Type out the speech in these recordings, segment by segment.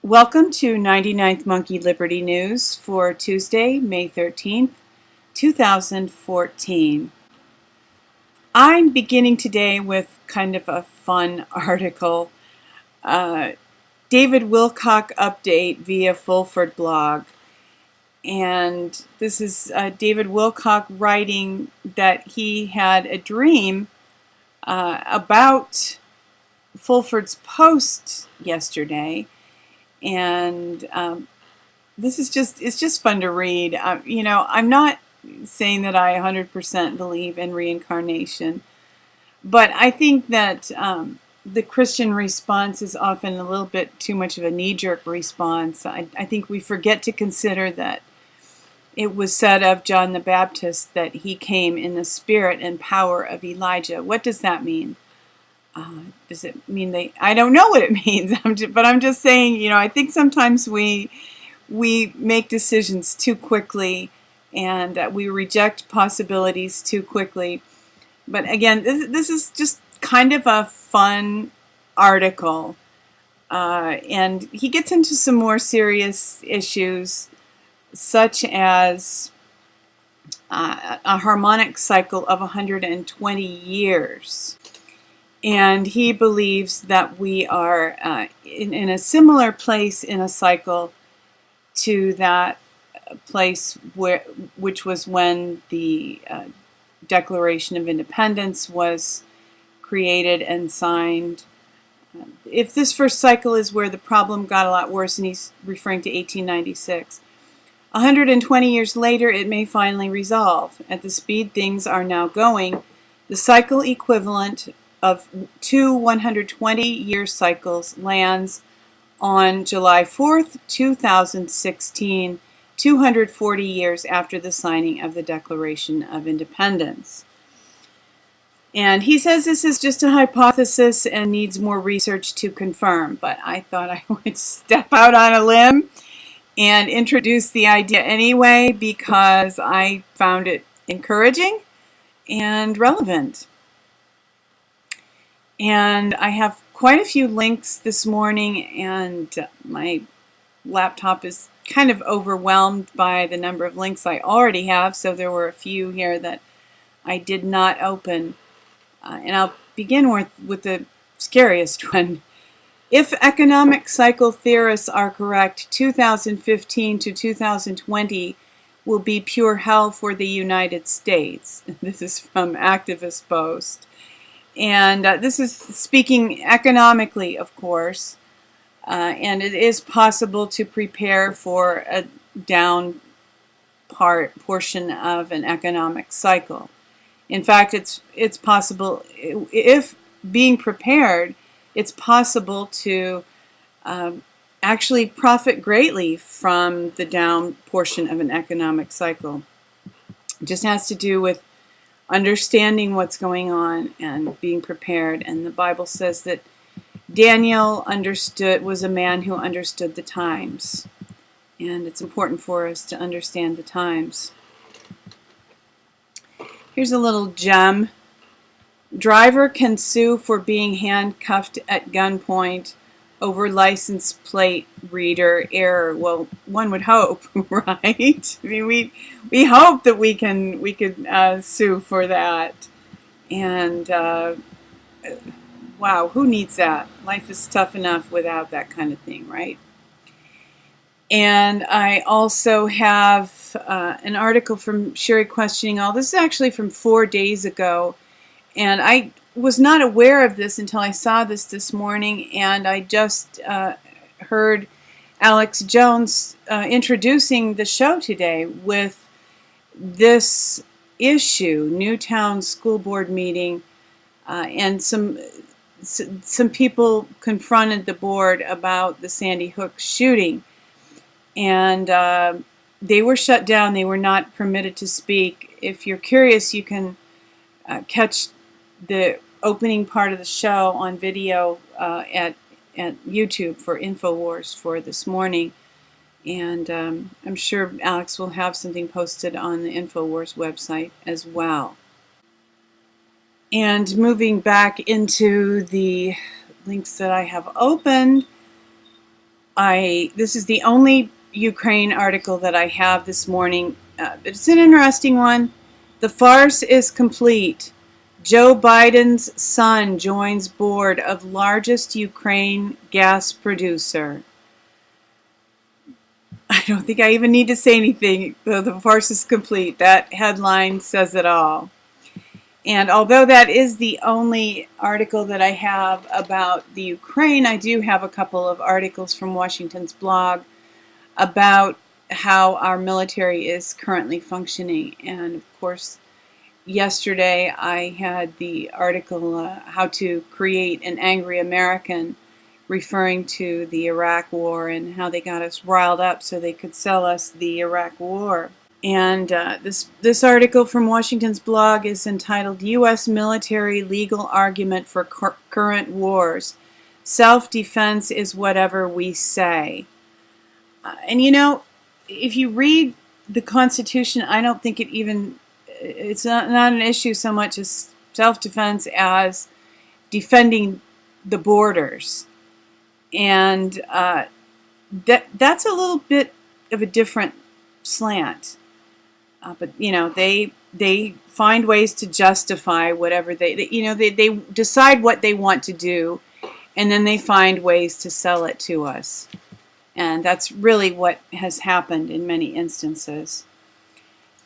Welcome to 99th Monkey Liberty News for Tuesday, May 13th, 2014. I'm beginning today with kind of a fun article. David Wilcock update via Fulford blog. And this is David Wilcock writing that he had a dream about Fulford's post yesterday. And this is it's just fun to read. I'm not saying that I 100% believe in reincarnation, but I think that the Christian response is often a little bit too much of a knee-jerk response. I think we forget to consider that it was said of John the Baptist that he came in the spirit and power of Elijah. What does that mean? Does it mean I don't know what it means, but I'm just saying, I think sometimes we make decisions too quickly and we reject possibilities too quickly. But again, this is just kind of a fun article. And he gets into some more serious issues, such as a harmonic cycle of 120 years. And he believes that we are in a similar place in a cycle to that place which was when the Declaration of Independence was created and signed. If this first cycle is where the problem got a lot worse, and he's referring to 1896, 120 years later it may finally resolve. At the speed things are now going, the cycle equivalent of two 120-year cycles lands on July 4th, 2016, 240 years after the signing of the Declaration of Independence. And he says this is just a hypothesis and needs more research to confirm, but I thought I would step out on a limb and introduce the idea anyway because I found it encouraging and relevant. And I have quite a few links this morning, and my laptop is kind of overwhelmed by the number of links I already have, so there were a few here that I did not open. And I'll begin with the scariest one. If economic cycle theorists are correct, 2015 to 2020 will be pure hell for the United States. This is from Activist Post. And this is speaking economically, of course, and it is possible to prepare for a down portion of an economic cycle. In fact, it's possible, if being prepared, it's possible to actually profit greatly from the down portion of an economic cycle. It just has to do with understanding what's going on and being prepared. And the Bible says that Daniel was a man who understood the times. And it's important for us to understand the times. Here's a little gem. Driver can sue for being handcuffed at gunpoint over license plate reader error. Well, one would hope, right? I mean, we hope that we could sue for that. And wow, who needs that? Life is tough enough without that kind of thing, right? And I also have an article from Sherry Questioning All. This is actually from 4 days ago, and I was not aware of this until I saw this morning, and I just heard Alex Jones introducing the show today with this issue, Newtown School Board meeting, and some people confronted the board about the Sandy Hook shooting, and they were shut down. They were not permitted to speak. If you're curious, you can catch the opening part of the show on video at YouTube for InfoWars for this morning. And I'm sure Alex will have something posted on the InfoWars website as well. And moving back into the links that I have opened, This is the only Ukraine article that I have this morning. It's an interesting one. The farce is complete. Joe Biden's son joins board of largest Ukraine gas producer. I don't think I even need to say anything. The farce is complete. That headline says it all. And although that is the only article that I have about the Ukraine, I do have a couple of articles from Washington's blog about how our military is currently functioning. And of course, yesterday I had the article, How to Create an Angry American, referring to the Iraq War and how they got us riled up so they could sell us the Iraq War. And this article from Washington's blog is entitled U.S. Military Legal Argument for Current Wars. Self-defense is whatever we say. And you know, if you read the Constitution, I don't think it's not an issue so much as self-defense as defending the borders. And that's a little bit of a different slant. But you know, they find ways to justify whatever they decide what they want to do, and then they find ways to sell it to us. And that's really what has happened in many instances.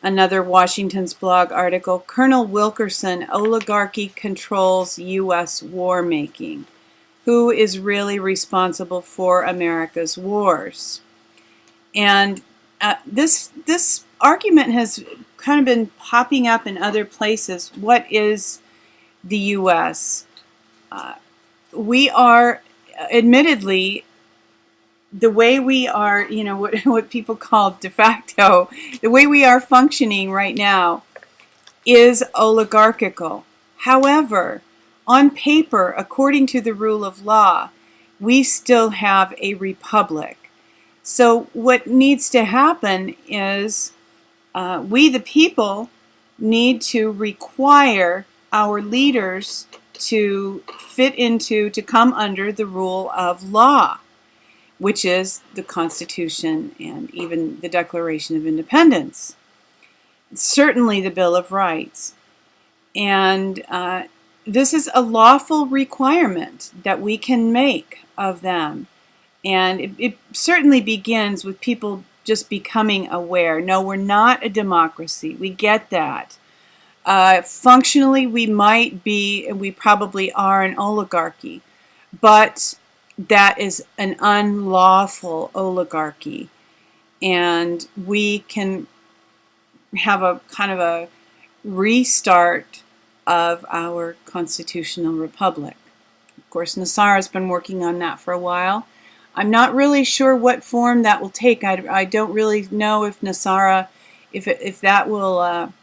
Another Washington's blog article, Colonel Wilkerson, oligarchy controls U.S. war making. Who is really responsible for America's wars? And this argument has kind of been popping up in other places. What is the U.S.? We are, admittedly, the way we are, you know, what people call de facto, the way we are functioning right now is oligarchical. However, on paper, according to the rule of law, we still have a republic. So what needs to happen is we, the people, need to require our leaders to come under the rule of law, which is the Constitution and even the Declaration of Independence. Certainly the Bill of Rights. And this is a lawful requirement that we can make of them. And it certainly begins with people just becoming aware. No, we're not a democracy. We get that. Functionally, we might be, and we probably are, an oligarchy. But that is an unlawful oligarchy. And we can have a kind of a restart of our constitutional republic. Of course, Nassara's been working on that for a while. I'm not really sure what form that will take. I don't really know if Nassara, if that will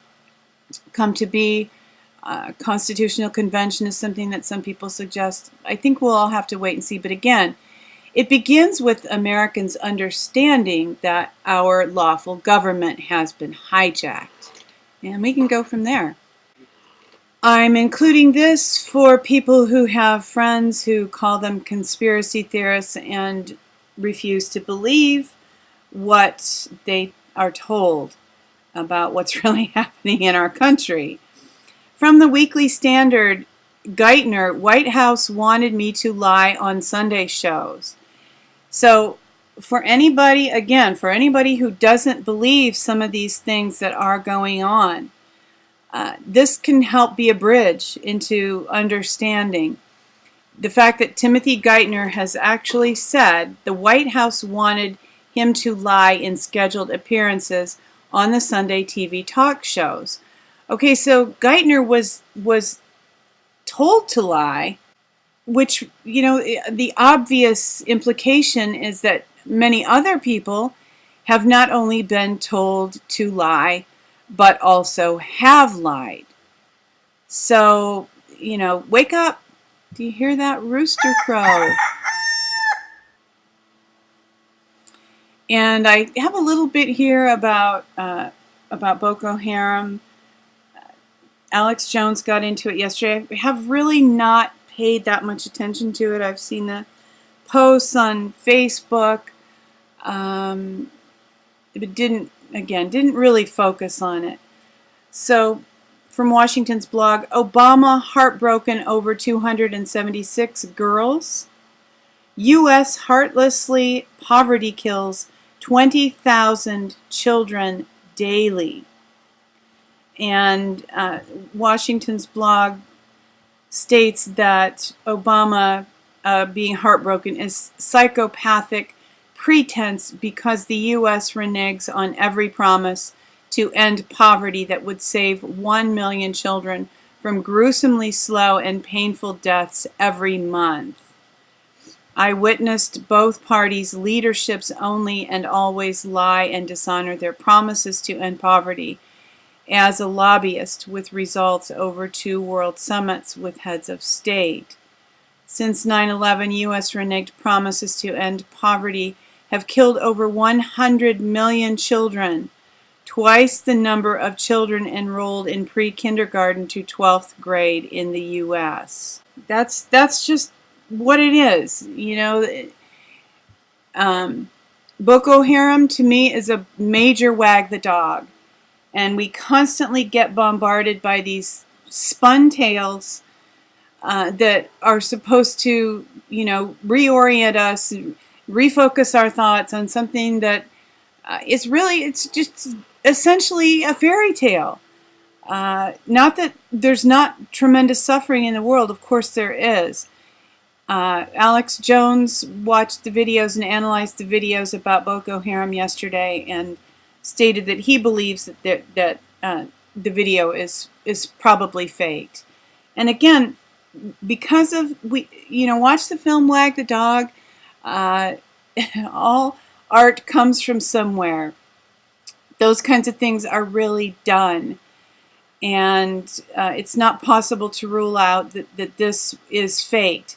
come to be. Constitutional convention is something that some people suggest. I think we'll all have to wait and see. But again, it begins with Americans understanding that our lawful government has been hijacked. And we can go from there. I'm including this for people who have friends who call them conspiracy theorists and refuse to believe what they are told about what's really happening in our country. From the Weekly Standard, Geithner, White House wanted me to lie on Sunday shows. So for anybody, again, for anybody who doesn't believe some of these things that are going on, this can help be a bridge into understanding the fact that Timothy Geithner has actually said the White House wanted him to lie in scheduled appearances on the Sunday TV talk shows. Okay, so Geithner was told to lie, which, you know, the obvious implication is that many other people have not only been told to lie, but also have lied. So, you know, wake up. Do you hear that rooster crow? And I have a little bit here about Boko Haram. Alex Jones got into it yesterday. I have really not paid that much attention to it. I've seen the posts on Facebook, but didn't really focus on it. So, from Washington's blog, Obama heartbroken over 276 girls. U.S. heartlessly poverty kills 20,000 children daily. And Washington's blog states that Obama being heartbroken is psychopathic pretense because the U.S. reneges on every promise to end poverty that would save 1 million children from gruesomely slow and painful deaths every month. I witnessed both parties' leaderships only and always lie and dishonor their promises to end poverty as a lobbyist, with results over 2 world summits with heads of state. Since 9/11, U.S. reneged promises to end poverty have killed over 100 million children, twice the number of children enrolled in pre-kindergarten to 12th grade in the U.S. That's just what it is. You know, Boko Haram to me is a major wag the dog. And we constantly get bombarded by these spun tales that are supposed to, you know, reorient us, refocus our thoughts on something that it's just essentially a fairy tale. Not that there's not tremendous suffering in the world, of course there is. Alex Jones watched the videos and analyzed the videos about Boko Haram yesterday and stated that he believes that the video is probably faked. And again, because of watch the film Wag the Dog. All art comes from somewhere. Those kinds of things are really done, and it's not possible to rule out that this is faked.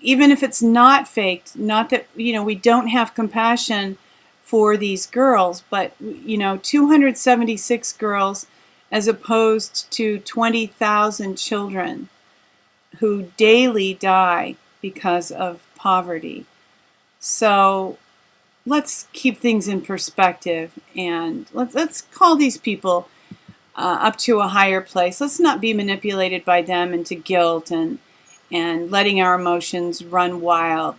Even if it's not faked, not that we don't have compassion for these girls, but 276 girls as opposed to 20,000 children who daily die because of poverty. So let's keep things in perspective, and let's call these people up to a higher place. Let's not be manipulated by them into guilt and letting our emotions run wild.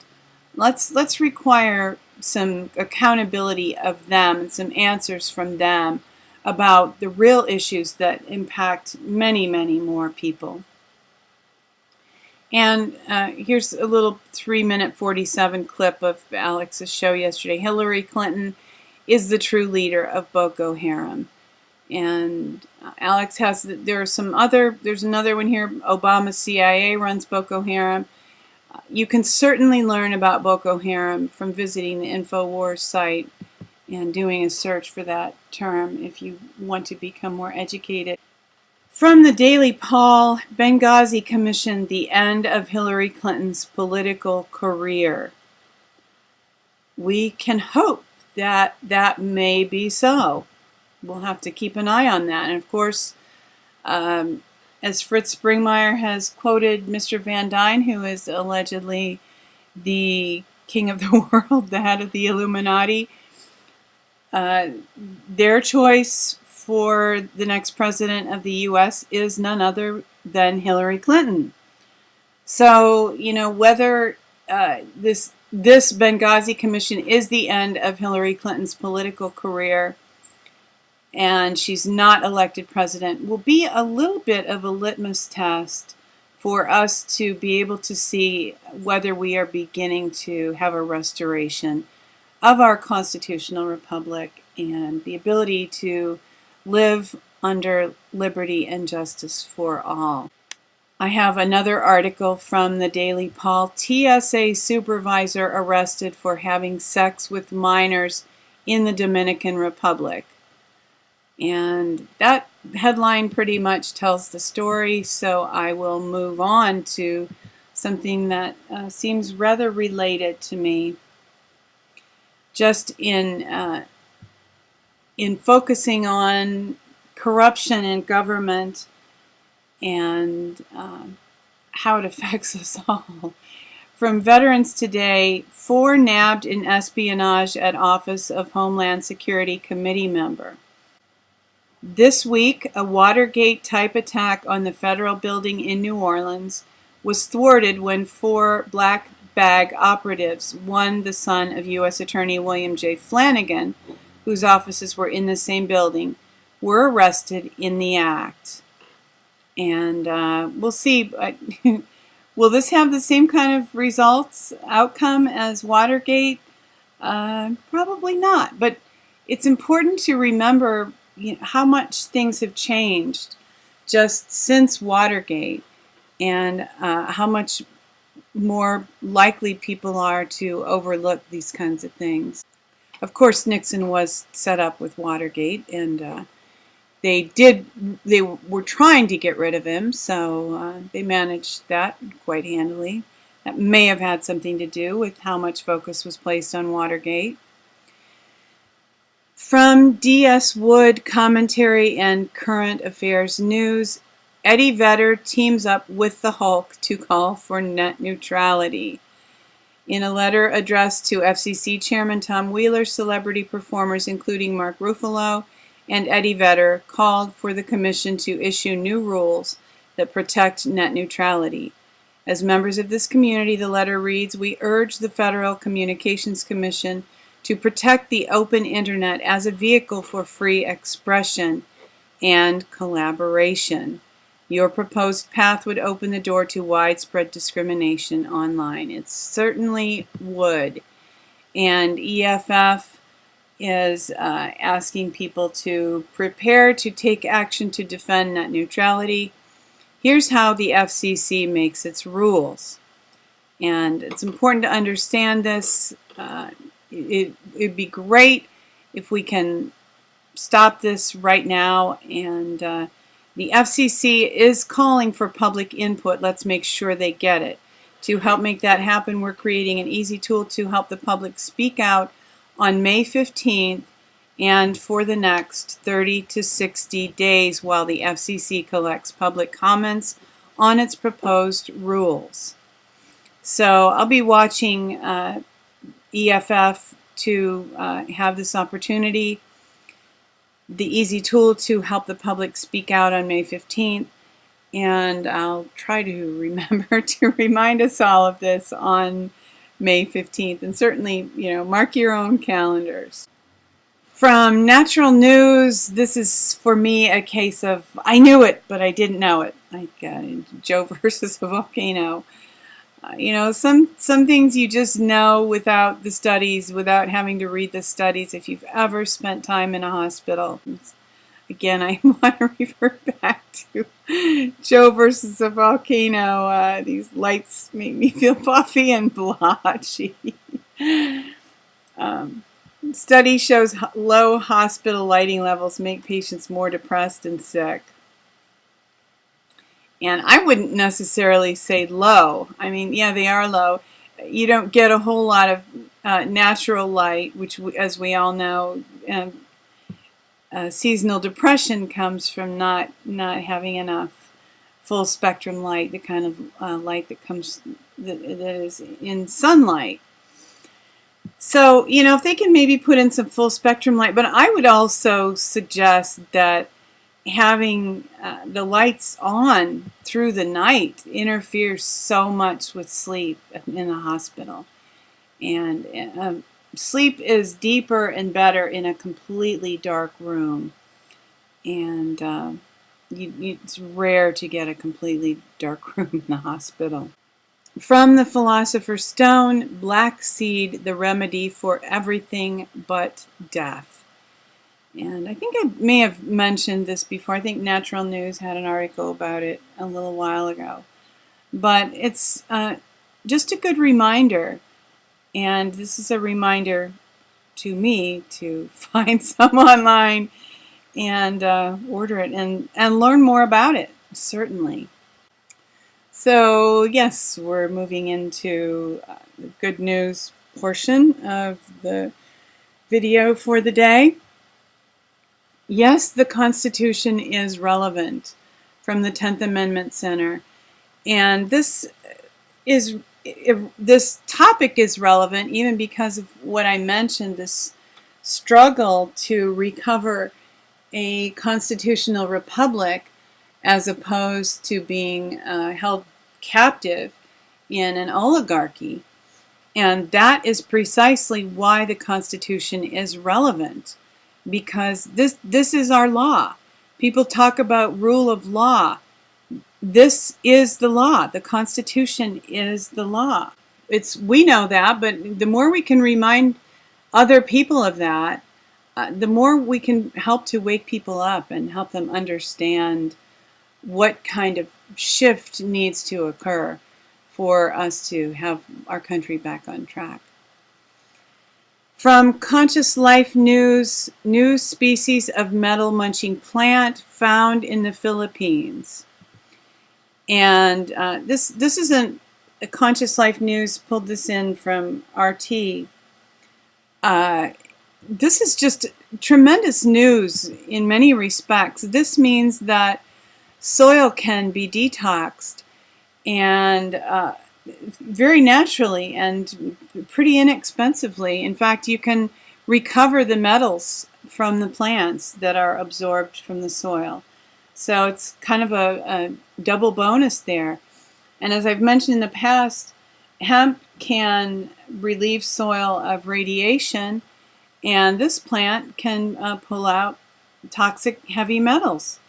Let's require some accountability of them and some answers from them about the real issues that impact many, many more people. And here's a little 3-minute 47 clip of Alex's show yesterday. Hillary Clinton is the true leader of Boko Haram. And Alex there's another one here. Obama's CIA runs Boko Haram. You can certainly learn about Boko Haram from visiting the InfoWars site and doing a search for that term if you want to become more educated. From the Daily Paul, Benghazi commissioned the end of Hillary Clinton's political career. We can hope that that may be so. We'll have to keep an eye on that. And of course, as Fritz Springmeier has quoted Mr. Van Dyne, who is allegedly the king of the world, the head of the Illuminati, their choice for the next president of the U.S. is none other than Hillary Clinton. So, whether this Benghazi Commission is the end of Hillary Clinton's political career and she's not elected president will be a little bit of a litmus test for us to be able to see whether we are beginning to have a restoration of our constitutional republic and the ability to live under liberty and justice for all. I have another article from the Daily Paul. TSA supervisor arrested for having sex with minors in the Dominican Republic. And that headline pretty much tells the story, so I will move on to something that seems rather related to me. Just in focusing on corruption in government and how it affects us all. From Veterans Today, 4 nabbed in espionage at Office of Homeland Security Committee member. This week, a Watergate-type attack on the federal building in New Orleans was thwarted when 4 black bag operatives, one the son of U.S. Attorney William J. Flanagan, whose offices were in the same building, were arrested in the act. And we'll see. Will this have the same kind of outcome as Watergate? Probably not. But it's important to remember how much things have changed just since Watergate, and how much more likely people are to overlook these kinds of things. Of course, Nixon was set up with Watergate, and they were trying to get rid of him, so they managed that quite handily. That may have had something to do with how much focus was placed on Watergate. From D.S. Wood Commentary and Current Affairs News, Eddie Vedder teams up with the Hulk to call for net neutrality. In a letter addressed to FCC Chairman Tom Wheeler, celebrity performers including Mark Ruffalo and Eddie Vedder called for the Commission to issue new rules that protect net neutrality. As members of this community, the letter reads, "We urge the Federal Communications Commission to protect the open internet as a vehicle for free expression and collaboration. Your proposed path would open the door to widespread discrimination online." It certainly would. And EFF is asking people to prepare to take action to defend net neutrality. Here's how the FCC makes its rules. And it's important to understand this. It'd be great if we can stop this right now. And the FCC is calling for public input. Let's make sure they get it. To help make that happen, we're creating an easy tool to help the public speak out on May 15th and for the next 30 to 60 days while the FCC collects public comments on its proposed rules. So I'll be watching EFF to have this opportunity. The easy tool to help the public speak out on May 15th. And I'll try to remember to remind us all of this on May 15th. And certainly, mark your own calendars. From Natural News, this is for me a case of I knew it, but I didn't know it. Like Joe versus a volcano. Some things you just know without the studies, without having to read the studies. If you've ever spent time in a hospital, again, I want to refer back to Joe versus a volcano. These lights make me feel puffy and blotchy. Study shows low hospital lighting levels make patients more depressed and sick. And I wouldn't necessarily say low. I mean, yeah, they are low. You don't get a whole lot of natural light, which, as we all know, seasonal depression comes from not having enough full spectrum light, the kind of light that is in sunlight. So, if they can maybe put in some full spectrum light, but I would also suggest that having the lights on through the night interferes so much with sleep in the hospital. And sleep is deeper and better in a completely dark room. And it's rare to get a completely dark room in the hospital. From the Philosopher's Stone, Black Seed, the remedy for everything but death. And I think I may have mentioned this before. I think Natural News had an article about it a little while ago. But it's just a good reminder. And this is a reminder to me to find some online and order it and learn more about it, certainly. So, yes, we're moving into the good news portion of the video for the day. Yes, the Constitution is relevant, from the 10th Amendment Center. And this is this topic is relevant even because of what I mentioned, this struggle to recover a constitutional republic as opposed to being held captive in an oligarchy. And that is precisely why the Constitution is relevant, because this is our law. People talk about rule of law. This is the law. The Constitution is the law. We know that, but the more we can remind other people of that, the more we can help to wake people up and help them understand what kind of shift needs to occur for us to have our country back on track. From Conscious Life News, new species of metal-munching plant found in the Philippines. And this isn't a Conscious Life News, pulled this in from RT. This is just tremendous news in many respects. This means that soil can be detoxed, and very naturally and pretty inexpensively. In fact, you can recover the metals from the plants that are absorbed from the soil. So it's kind of a double bonus there. And as I've mentioned in the past, hemp can relieve soil of radiation, and this plant can pull out toxic heavy metals.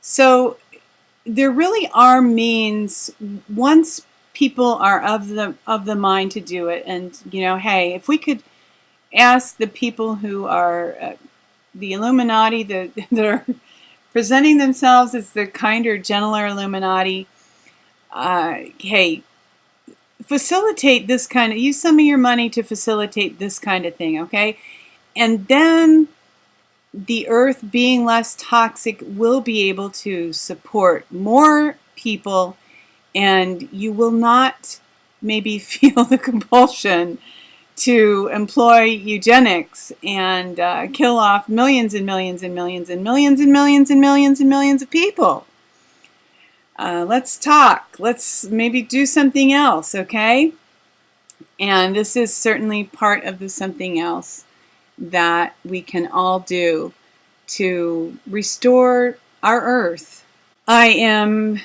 So there really are means, once people are of the mind to do it, and hey, if we could ask the people who are the Illuminati that are presenting themselves as the kinder, gentler Illuminati, hey, facilitate this kind of, use some of your money to facilitate this kind of thing, okay? And then the earth, being less toxic, will be able to support more people, and you will not maybe feel the compulsion to employ eugenics and kill off millions and millions and millions and millions and millions and millions and millions of people. Let's talk. Let's maybe do something else, okay? And this is certainly part of the something else that we can all do to restore our earth. I am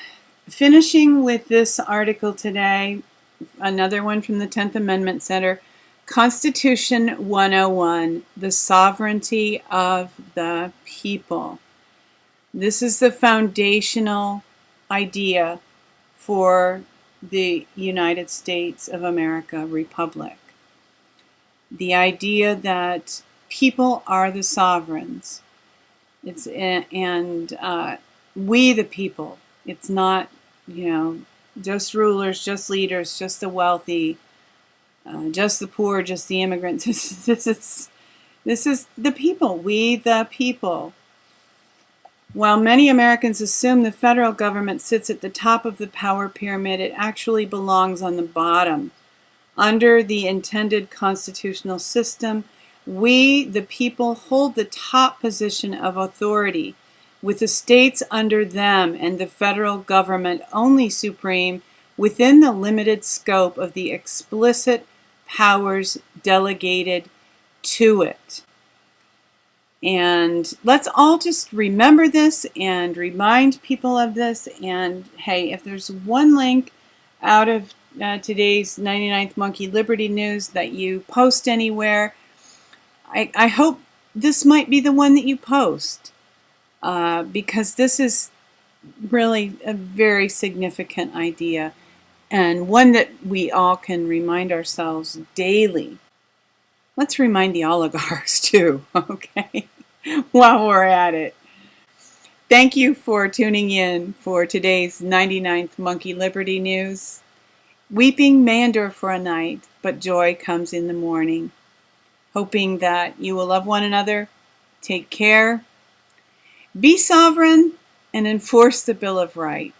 finishing with this article today, another one from the 10th Amendment Center, Constitution 101, the sovereignty of the people. This is the foundational idea for the United States of America Republic. The idea that people are the sovereigns. And we the people. It's not, just rulers, just leaders, just the wealthy, just the poor, just the immigrants. This is the people. We the people. While many Americans assume the federal government sits at the top of the power pyramid, it actually belongs on the bottom. Under the intended constitutional system, we, the people, hold the top position of authority, with the states under them and the federal government only supreme within the limited scope of the explicit powers delegated to it. And let's all just remember this and remind people of this. And hey, if there's one link out of today's 99th Monkey Liberty News that you post anywhere, I hope this might be the one that you post, because this is really a very significant idea, and one that we all can remind ourselves daily. Let's remind the oligarchs too, okay, while we're at it. Thank you for tuning in for today's 99th Monkey Liberty News. Weeping may endure for a night, but joy comes in the morning. Hoping that you will love one another, take care, be sovereign, and enforce the Bill of Rights.